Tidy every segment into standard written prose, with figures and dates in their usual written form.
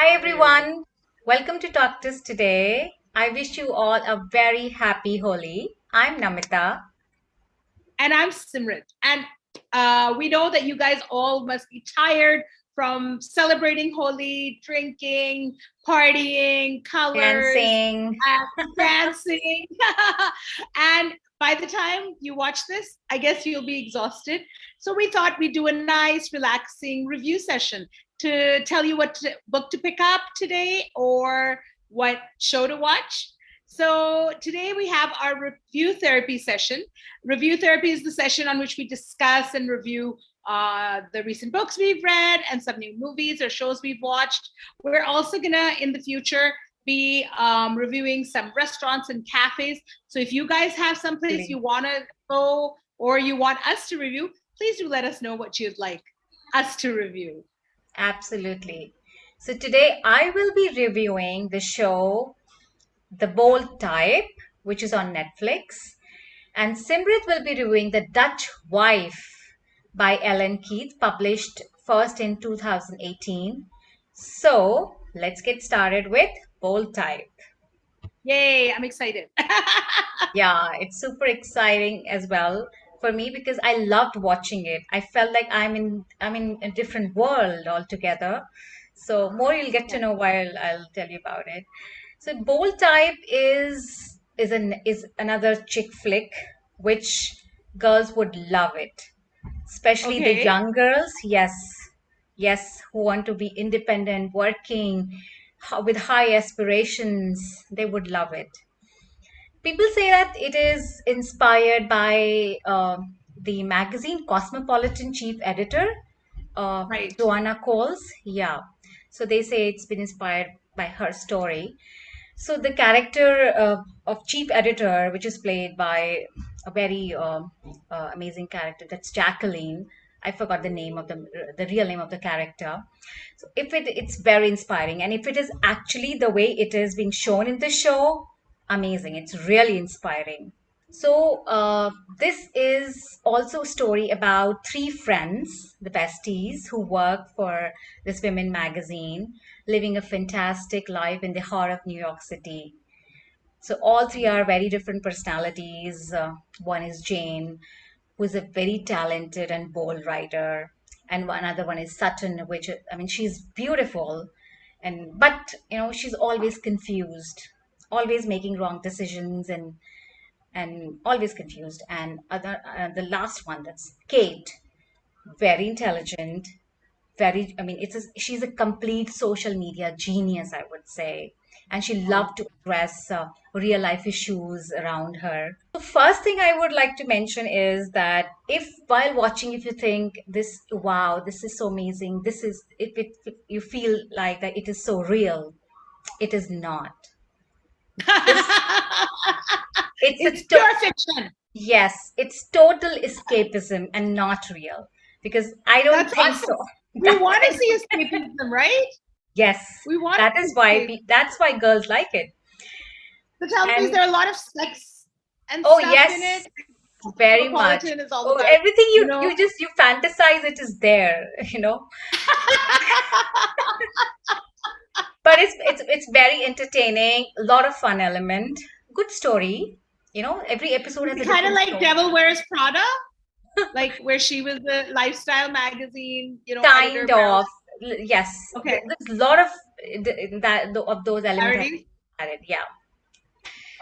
Hi everyone, welcome to Talktous today. I wish you all a very happy Holi. I'm Namita. And I'm Simrit. And we know that you guys all must be tired from celebrating Holi, drinking, partying, colors, Dancing. dancing. And by the time you watch this, I guess you'll be exhausted. So we thought we'd do a nice, relaxing review session to tell you what book to pick up today or what show to watch. So today we have our review therapy session. Review therapy is the session on which we discuss and review the recent books we've read and some new movies or shows we've watched. We're also gonna, in the future, be reviewing some restaurants and cafes. So if you guys have someplace you want to go or you want us to review, please do let us know what you'd like us to review. Absolutely. So today I will be reviewing the show The Bold Type, which is on Netflix. And Simrit will be reviewing The Dutch Wife by Ellen Keith, published first in 2018. So let's get started with Bold Type. Yay, I'm excited. Yeah, it's super exciting as well for me because I loved watching it. I felt like I'm in a different world altogether. So more you'll get to know while I'll tell you about it. So Bold Type is another chick flick which girls would love it, especially the Okay. young girls. Yes, yes, who want to be independent, working with high aspirations. They would love it. People say that it is inspired by the magazine Cosmopolitan chief editor, Right. Joanna Coles. Yeah. So they say it's been inspired by her story. So the character of chief editor, which is played by a very amazing character, that's Jacqueline. I forgot the name of the real name of the character. So if it's very inspiring, and if it is actually the way it is being shown in the show, amazing. It's really inspiring. So, this is also a story about three friends, the besties, who work for this women magazine, living a fantastic life in the heart of New York City. So, all three are very different personalities. One is Jane, who is a very talented and bold writer, and another one is Sutton, which I mean, she's beautiful, and but she's always confused, always making wrong decisions, and always confused. And the last one, that's Kate, very intelligent, very, I mean, she's a complete social media genius, I would say. And she Wow. loved to address real life issues around her. So first thing I would like to mention is that if while watching, if you think this, wow, this is so amazing, this is, if you feel like that it is so real, it is not. This, it's a It's pure fiction. Yes, it's total escapism and not real because I don't That's think so. awesome. We That want to I see don't. escapism, right? Yes, We want that to is see why escapism. that's why girls like it. So tell me, is And there a lot of sex and oh stuff yes, in it? very much. Cosmopolitan is all Oh, about, everything you you fantasize it is there, you know. But it's very entertaining, a lot of fun element, good story. Every episode is has it a kind of different like story. Devil Wears Prada? Like where she was the lifestyle magazine, editor, Kind Meryl. of, yes. Okay. There's a lot of of those elements have Parody? been added. Yeah.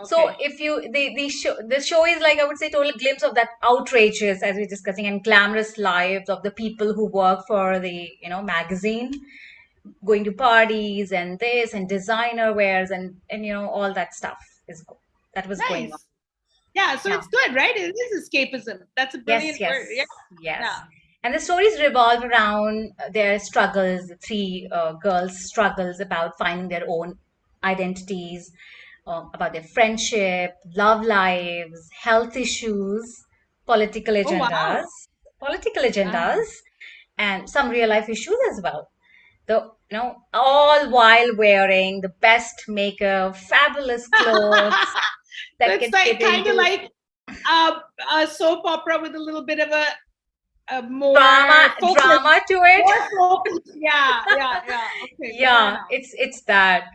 So Okay. if you the show is like, I would say, total glimpse of that outrageous, as we're discussing, and glamorous lives of the people who work for the magazine, going to parties and this and designer wears and all that stuff that was going on. Nice. Yeah, so Yeah. it's good, right? It is escapism. That's a Yes, brilliant yes, word. Yeah. yes. Yeah. And the stories revolve around their struggles, the three girls' struggles about finding their own identities, about their friendship, love lives, health issues, political Oh, agendas, wow. political Uh-huh. agendas, and some real life issues as well. All while wearing the best makeup, fabulous clothes So that it's can like fit kind of into. like a soap opera with a little bit of a more focused. drama to it. More focused. Yeah, yeah, yeah. Okay, fair Yeah, enough. it's that.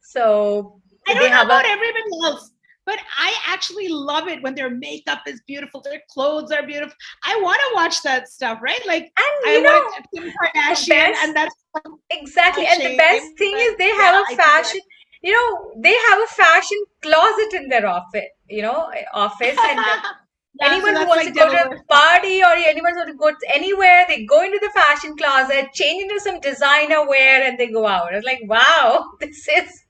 So I they don't know have a about everybody else, but I actually love it when their makeup is beautiful, their clothes are beautiful. I want to watch that stuff, right? Like and I you want know Kim the Kardashian, best and that's exactly, my and the shame. best thing But is they yeah, have a I do that. fashion. They have a fashion closet in their office. Office, and Yeah, so anyone who that's wants to like go to Devil a Wears Prada. party or anyone who wants to go anywhere, they go into the fashion closet, change into some designer wear, and they go out. It's like, wow, this is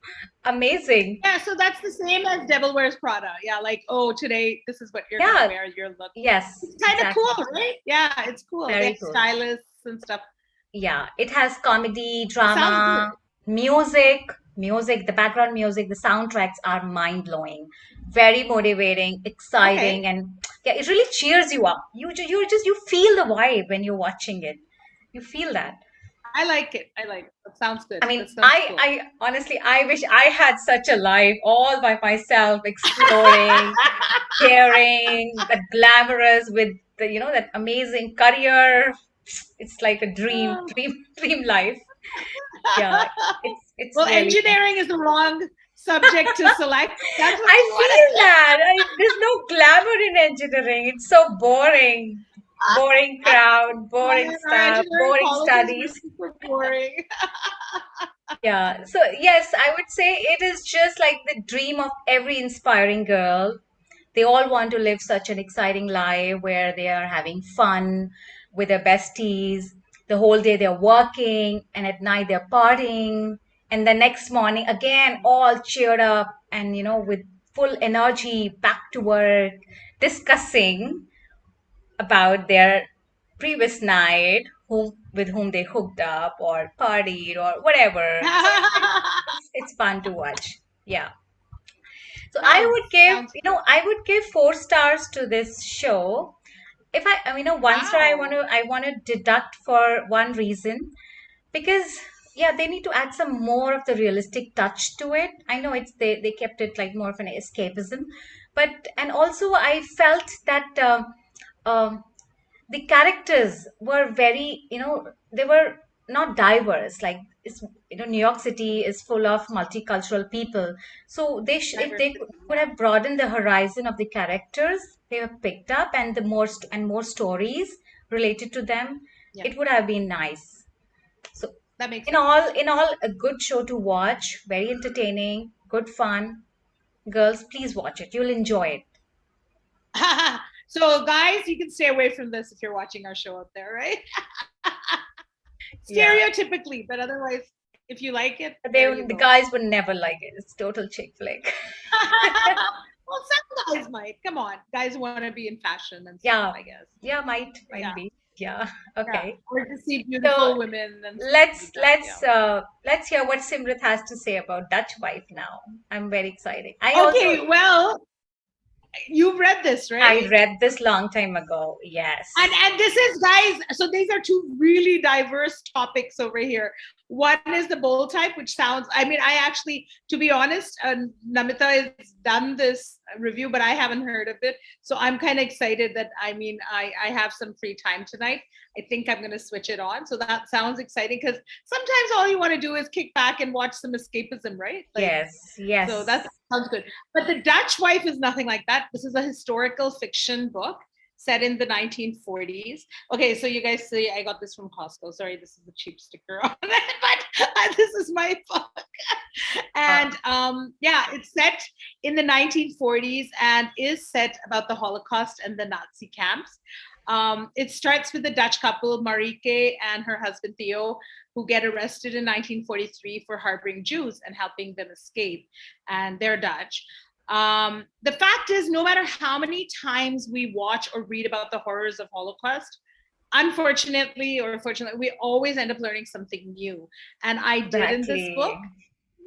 amazing. Yeah, so that's the same as Devil Wears Prada. Yeah, like, oh, today this is what you're gonna Yeah, wear, your look. yes, It's kind of exactly. cool, right? Yeah, it's cool. They have Very cool. stylists and stuff. Yeah, it has comedy, It sounds drama, good. music. The background music, the soundtracks are mind-blowing, very motivating, exciting, Okay. and yeah, it really cheers you up. You feel the vibe when you're watching it. You feel that. I like it. I like it. That sounds good. I mean, That sounds cool. I honestly, I wish I had such a life all by myself, exploring, caring, that glamorous with that amazing career. It's like a dream, dream life. Yeah, it's Well, really fun. engineering is the wrong subject to select. That's what I you want feel to say. that. There's no glamour in engineering. It's so boring. Boring crowd, boring Man, our staff, engineering boring colleges were studies. super boring. Yeah. So, yes, I would say it is just like the dream of every inspiring girl. They all want to live such an exciting life where they are having fun with their besties. The whole day they're working, and at night they're partying. And the next morning, again, all cheered up and, with full energy back to work, discussing about their previous night, with whom they hooked up or partied or whatever. So it's fun to watch. Yeah. So Nice. Sounds good. I would give 4 stars to this show. If one star, Wow. I want to deduct for one reason, because yeah, they need to add some more of the realistic touch to it. I know they kept it like more of an escapism, but and also I felt that um, the characters were very, they were not diverse. Like, New York City is full of multicultural people. So if they Diversity. could Yeah. have broadened the horizon of the characters they have picked up, and the more stories related to them, Yeah. it would have been nice. So That makes in sense. all, a good show to watch, very entertaining, good fun. Girls, please watch it. You'll enjoy it. So, guys, you can stay away from this if you're watching our show out there, right? Yeah. Stereotypically, but otherwise, if you like it, there you The go. guys would never like it. It's total chick flick. Well, some guys might. Come on, guys want to be in fashion and stuff, Yeah, I guess. yeah, might Yeah, be. Yeah. yeah. Okay. Or to see So beautiful women and stuff let's like that. Yeah. let's let's hear what Simrit has to say about Dutch Wife now. I'm very excited. Okay, well, you've read this, I right? read this long time ago. Yes. And this is, guys, so these are two really diverse topics over here. One is the bold type, which sounds, I mean, I actually, to be honest, Namita has done this review, but I haven't heard of it. So I'm kind of excited that, I have some free time tonight. I think I'm going to switch it on. So that sounds exciting, because sometimes all you want to do is kick back and watch some escapism, right? Like, Yes. so Yes. that sounds good. But The Dutch Wife is nothing like that. This is a historical fiction book set in the 1940s. Okay, so you guys see, I got this from Costco. Sorry, this is a cheap sticker on it, but this is my book. And yeah, it's set in the 1940s and is set about the Holocaust and the Nazi camps. It starts with the Dutch couple, Marieke and her husband Theo, who get arrested in 1943 for harboring Jews and helping them escape. And they're Dutch. The fact is, no matter how many times we watch or read about the horrors of Holocaust, unfortunately or fortunately, we always end up learning something new. And I did in this book.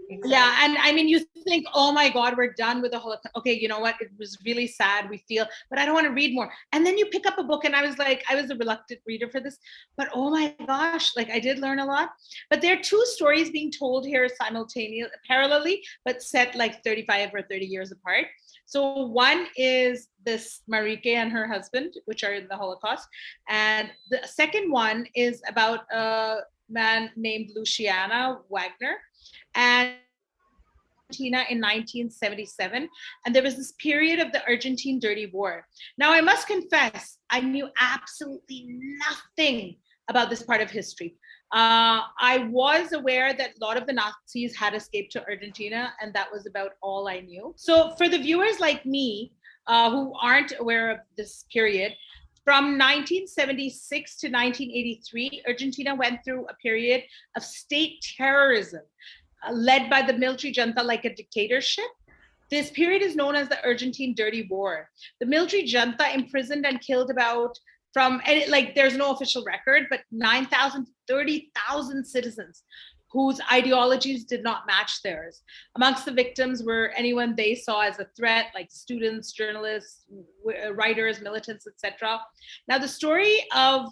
Exactly. Yeah, exactly. and I mean, you think, oh my God, we're done with the Holocaust. Okay, you know what? It was really sad. We feel, but I don't want to read more. And then you pick up a book, and I was like, I was a reluctant reader for this, but oh my gosh, like I did learn a lot. But there are two stories being told here simultaneously, parallelly, but set like 35 or 30 years apart. So one is this Marike and her husband, which are in the Holocaust, and the second one is about a man named Luciana Wagner, and she lived in Argentina in 1977. And there was this period of the Argentine Dirty War. Now, I must confess, I knew absolutely nothing about this part of history. I was aware that a lot of the Nazis had escaped to Argentina, and that was about all I knew. So, for the viewers like me who aren't aware of this period, from 1976 to 1983, Argentina went through a period of state terrorism led by the military junta like a dictatorship. This period is known as the Argentine Dirty War. The military junta imprisoned and killed about from, and like there's no official record, but 9,000 to 30,000 citizens whose ideologies did not match theirs. Amongst the victims were anyone they saw as a threat, like students, journalists, writers, militants, etc. Now, the story of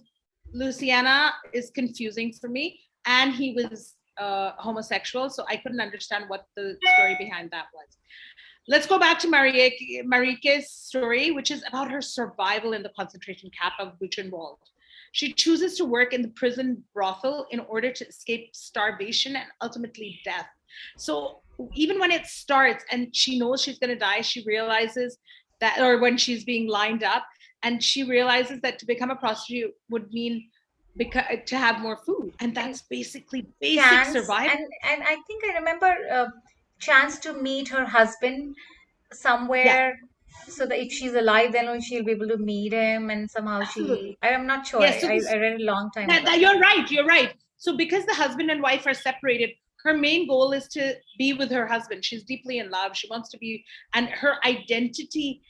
Luciana is confusing for me, and he was homosexual, so I couldn't understand what the story behind that was. Let's go back to Marike's story, which is about her survival in the concentration camp of Buchenwald. She chooses to work in the prison brothel in order to escape starvation and ultimately death. So even when it starts and she knows she's going to die, she realizes that, or when she's being lined up, and she realizes that to become a prostitute would mean to have more food, and And that's basically basic chance, survival. and I think I remember chance to meet her husband Yeah, somewhere, so that if she's alive, then only she'll be able to meet him, and somehow she. absolutely. I am not sure. Yes, so I this read a long time ago. that you're right. You're right. So because the husband and wife are separated, her main goal is to be with her husband. She's deeply in love. She wants to be, and her identity,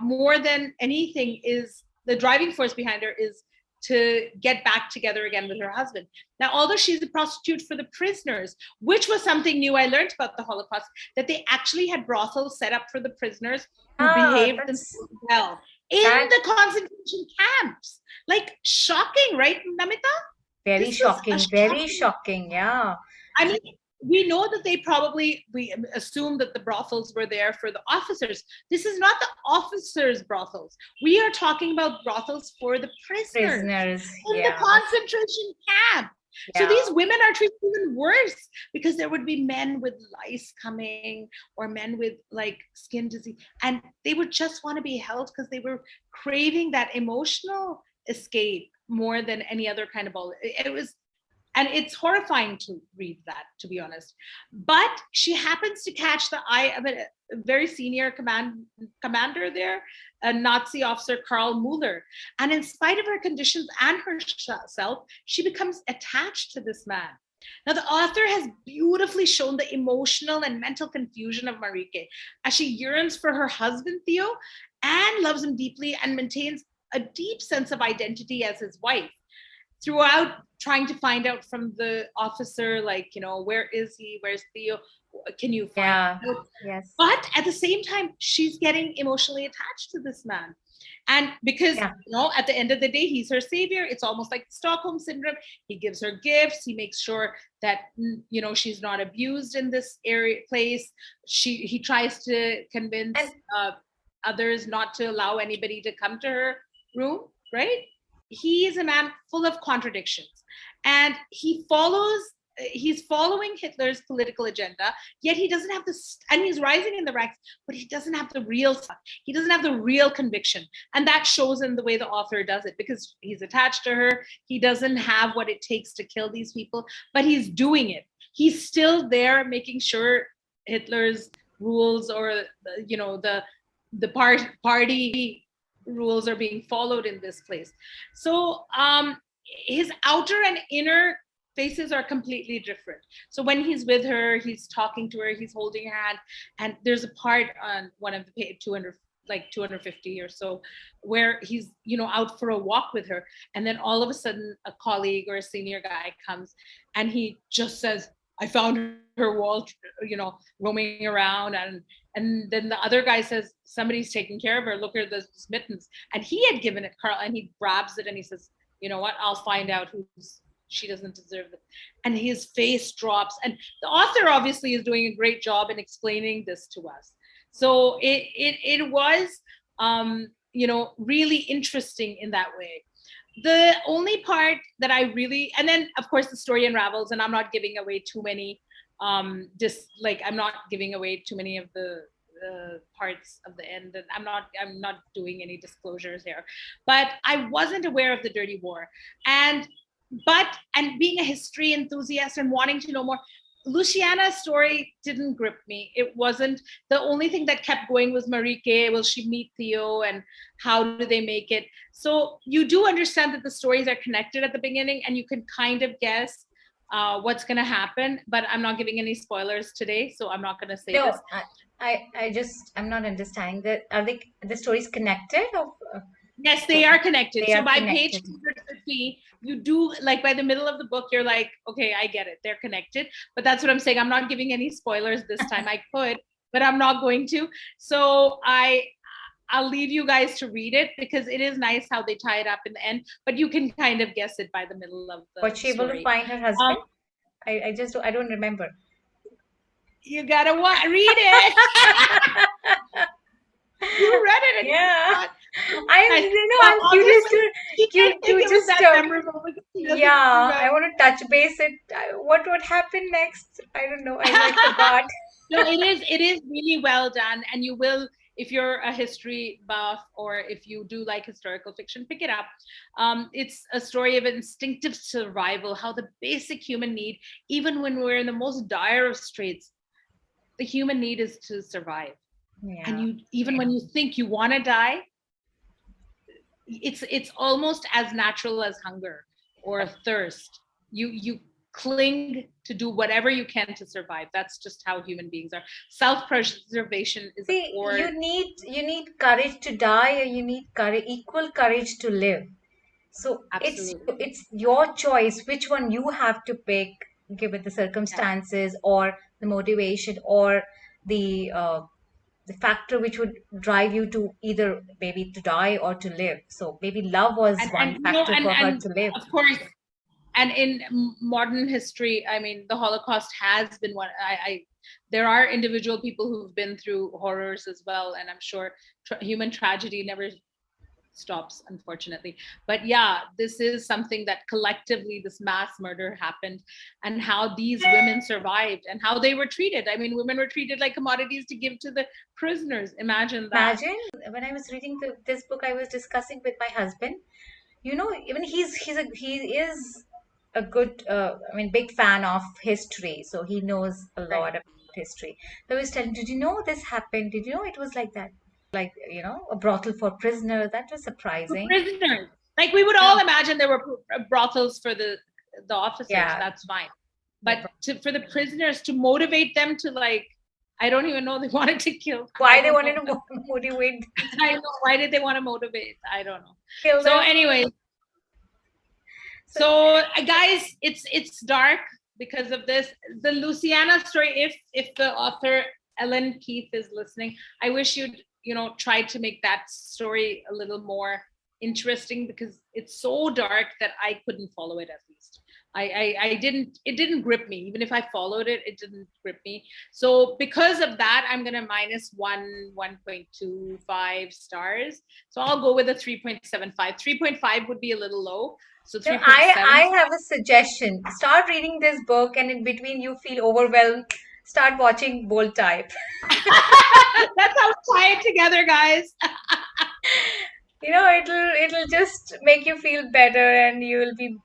more than anything, is the driving force behind her is to get back together again with her husband. Now, although she's a prostitute for the prisoners, which was something new I learned about the Holocaust, that they actually had brothels set up for the prisoners who Ah, behaved that's themselves well in that the concentration camps. Like shocking, right, Namita? very This was a shocking, very shocking. shocking. Yeah. I mean, we know that we assume that the brothels were there for the officers. This is not the officers' brothels. We are talking about brothels for the prisoners Prisoners. in the Yeah. concentration camp. So Yeah. these women are treated even worse because there would be men with lice coming or men with like skin disease, and they would just want to be held because they were craving that emotional escape more than any other kind of ball. It was, and it's horrifying to read that, to be honest. But she happens to catch the eye of a very senior commander there, a Nazi officer, Karl Mueller. And in spite of her conditions and herself, she becomes attached to this man. Now, the author has beautifully shown the emotional and mental confusion of Marike as she yearns for her husband, Theo, and loves him deeply and maintains a deep sense of identity as his wife throughout, trying to find out from the officer, like, you know, where is he? Where's Theo? Can you find Yeah. out? Yes. But at the same time, she's getting emotionally attached to this man. And because, Yeah. you know, at the end of the day, he's her savior. It's almost like Stockholm syndrome. He gives her gifts. He makes sure that, you know, she's not abused in this area place. He tries to convince And others not to allow anybody to come to her room, right? He is a man full of contradictions, and he's following Hitler's political agenda, yet he doesn't have this, and he's rising in the ranks, but he doesn't have the real stuff. He doesn't have the real conviction. And that shows in the way the author does it, because he's attached to her. He doesn't have what it takes to kill these people, but he's doing it. He's still there making sure Hitler's rules, or you know, the party rules are being followed in this place. So his outer and inner faces are completely different. So when he's with her, he's talking to her, he's holding her hand, and there's a part on one of the 200, like 250 or so, where he's, you know, out for a walk with her, and then all of a sudden a colleague or a senior guy comes and he just says, I found her wall, roaming around, and then the other guy says somebody's taking care of her. Look at the mittens, and he had given it Carl, and he grabs it and he says, you know what? I'll find out who's. She doesn't deserve it, and his face drops. And the author obviously is doing a great job in explaining this to us. So it was really interesting in that way. The only part that I really, and then of course the story unravels, and I'm not giving away too many I'm not giving away too many of the parts of the end, and I'm not doing any disclosures here. But I wasn't aware of the Dirty War, and being a history enthusiast and wanting to know more, Luciana's story didn't grip me. It wasn't. The only thing that kept going was Marique. Will she meet Theo, and how do they make it? So you do understand that the stories are connected at the beginning, and you can kind of guess what's going to happen. But I'm not giving any spoilers today, so I'm not going to say No, this. I'm not understanding that. Are the stories connected? Or, yes, they are connected. they So are by connected. page 250, you do, like, by the middle of the book, you're like, okay, I get it. They're connected. But that's what I'm saying. I'm not giving any spoilers this time. I could, but I'm not going to. So I'll leave you guys to read it, because it is nice how they tie it up in the end. But you can kind of guess it by the middle of the Was she able to story. find her husband? I don't remember. You gotta read it. You read it. And Yeah. I'm curious to just yeah. I want to touch base it. What would happen next? I don't know. I forgot. No, it is really well done, and you will, if you're a history buff or if you do like historical fiction, pick it up. It's a story of instinctive survival, how the basic human need, even when we're in the most dire of straits, the human need is to survive. Yeah. And even when you think you want to die, it's almost as natural as hunger or thirst. You cling to do whatever you can to survive. That's just how human beings are. Self-preservation is a core. You need courage to die, or you need equal courage to live. So Absolutely. it's your choice which one you have to pick, given the circumstances or the motivation or the factor which would drive you to either maybe to die or to live. So maybe love was one factor for her to live. Of course, and in modern history, I mean, the Holocaust has been one. There are individual people who've been through horrors as well, and I'm sure human tragedy never stops, unfortunately. But yeah, this is something that collectively, this mass murder happened, and how these women survived and how they were treated. I mean, women were treated like commodities to give to the prisoners. Imagine that. Imagine when I was reading this book, I was discussing with my husband. Even he is a good, big fan of history, so he knows a lot about history. So I was telling, did you know this happened? Did you know it was like that? Like, a brothel for prisoners. That was surprising. For prisoners, like we would all imagine there were brothels for the officers. Yeah. That's fine, but for the prisoners, to motivate them to, like, I don't even know, they wanted to kill. Why they wanted to motivate? I know. Why did they want to motivate? I don't know. Kill them. So anyway, so guys, it's dark because of this. The Luciana story, if the author Ellen Keith is listening, I wish you'd try to make that story a little more interesting, because it's so dark that I couldn't follow it. At least it didn't grip me. Even if I followed it, it didn't grip me. So because of that, I'm gonna minus 1.25 stars. So I'll go with a 3.75. 3.5 would be a little low. So I have a suggestion. Start reading this book, and in between you feel overwhelmed, start watching Bold Type. That's how we tie it together, guys. It'll just make you feel better, and you will be,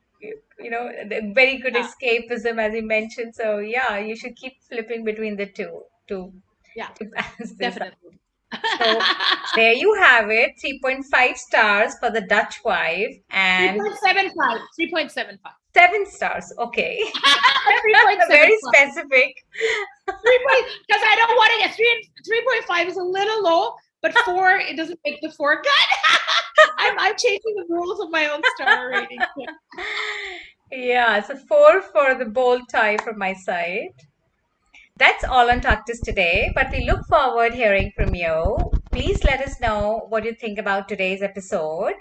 very good escapism, as you mentioned. So yeah, you should keep flipping between the two to balance this definitely. So there you have it, 3.5 stars for the Dutch Wife, and 3.75. 3.75. 7 stars. Okay. Very specific. Because I don't want to get 3.5 is a little low, but 4, it doesn't make the 4 cut. I'm changing the rules of my own star rating. Yeah, so 4 for the bold tie from my side. That's all on Talktus today, but we look forward hearing from you. Please let us know what you think about today's episode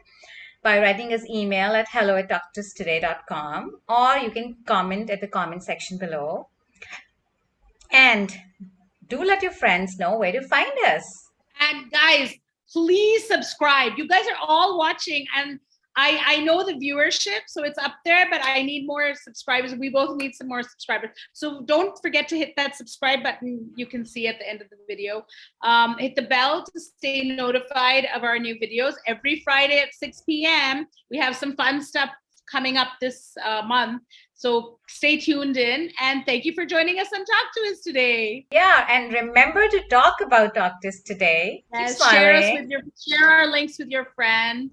by writing us email at hello@talktoustoday.com, or you can comment at the comment section below. And do let your friends know where to find us. And guys, please subscribe. You guys are all watching, and I know the viewership, so it's up there, but I need more subscribers. We both need some more subscribers. So don't forget to hit that subscribe button you can see at the end of the video. Hit the bell to stay notified of our new videos. Every Friday at 6 p.m., we have some fun stuff coming up this month. So stay tuned in, and thank you for joining us on Talk to Us today. Yeah, and remember to talk about Talktus today. Keep Yes, smiling. share our links with your friend,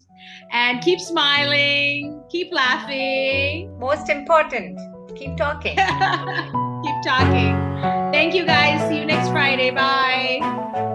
and keep smiling, keep laughing, Most important, keep talking. keep talking. Thank you guys. See you next Friday. Bye.